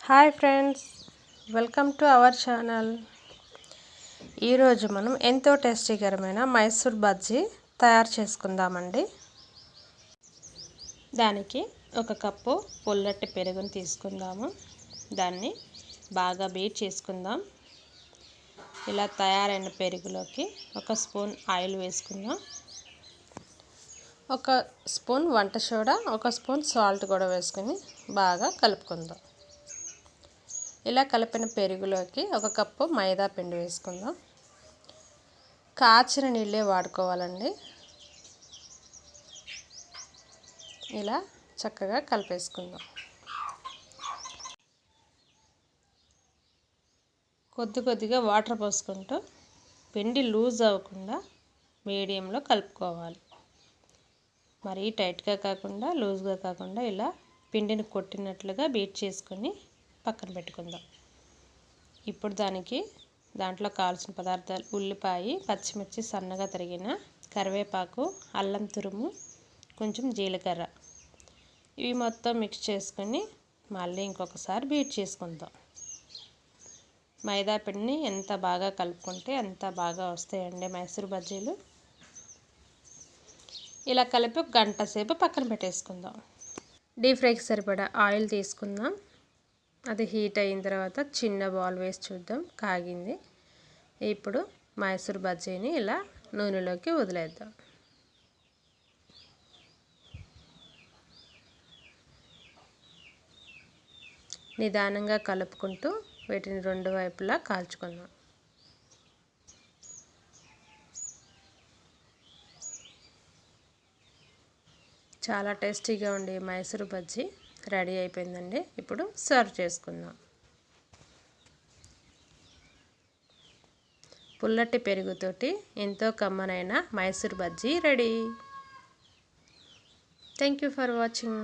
Hi friends, welcome to our channel. ఈరోజు మనం ఎంతో టేస్టీకరమైన మైసూర్ బజ్జీ తయారు చేసుకుందామండి. దానికి ఒక కప్పు పుల్లటి పెరుగుని తీసుకుందాము. దాన్ని బాగా బీట్ చేసుకుందాం. ఇలా తయారైన పెరుగులోకి ఒక స్పూన్ ఆయిల్ వేసుకుందాం. ఒక స్పూన్ వంట సోడా, ఒక స్పూన్ సాల్ట్ కూడా వేసుకుని బాగా కలుపుకుందాం. ఇలా కలిపిన పెరుగులోకి ఒక కప్పు మైదా పిండి వేసుకుందాం. కాచిన నీళ్ళే వాడుకోవాలండి. ఇలా చక్కగా కలిపేసుకుందాం. కొద్దిగా వాటర్ పోసుకుంటూ పిండి లూజ్ అవ్వకుండా మీడియంలో కలుపుకోవాలి. మరీ టైట్గా కాకుండా లూజ్గా కాకుండా ఇలా పిండిని కొట్టినట్లుగా బీట్ చేసుకొని పక్కన పెట్టుకుందాం. ఇప్పుడు దాంట్లో కావాల్సిన పదార్థాలు ఉల్లిపాయ, పచ్చిమిర్చి సన్నగా తరిగిన, కరివేపాకు, అల్లం తురుము, కొంచెం జీలకర్ర, ఇవి మొత్తం మిక్స్ చేసుకొని మళ్ళీ ఇంకొకసారి బీట్ చేసుకుందాం. మైదా పిండిని ఎంత బాగా కలుపుకుంటే అంత బాగా వస్తాయండి మైసూర్ బజ్జీలు. ఇలా కలిపి ఒక గంట సేపు పక్కన పెట్టేసుకుందాం. డీప్ ఫ్రైకి సరిపడా ఆయిల్ తీసుకుందాం. అది హీట్ అయిన తర్వాత చిన్న బాల్ వేసి చూద్దాం. కాగింది. ఇప్పుడు మైసూర్ బజ్జీని ఇలా నూనెలోకి వదిలేద్దాం. నిదానంగా కలుపుకుంటూ వీటిని రెండు వైపులా కాల్చుకుందాం. చాలా టేస్టీగా ఉండే మైసూర్ బజ్జీ రెడీ అయిపోయిందండి. ఇప్పుడు సర్వ్ చేసుకుందాం. పుల్లటి పెరుగుతోటి ఎంతో కమ్మనైన Mysore bajji ready. Thank you for watching.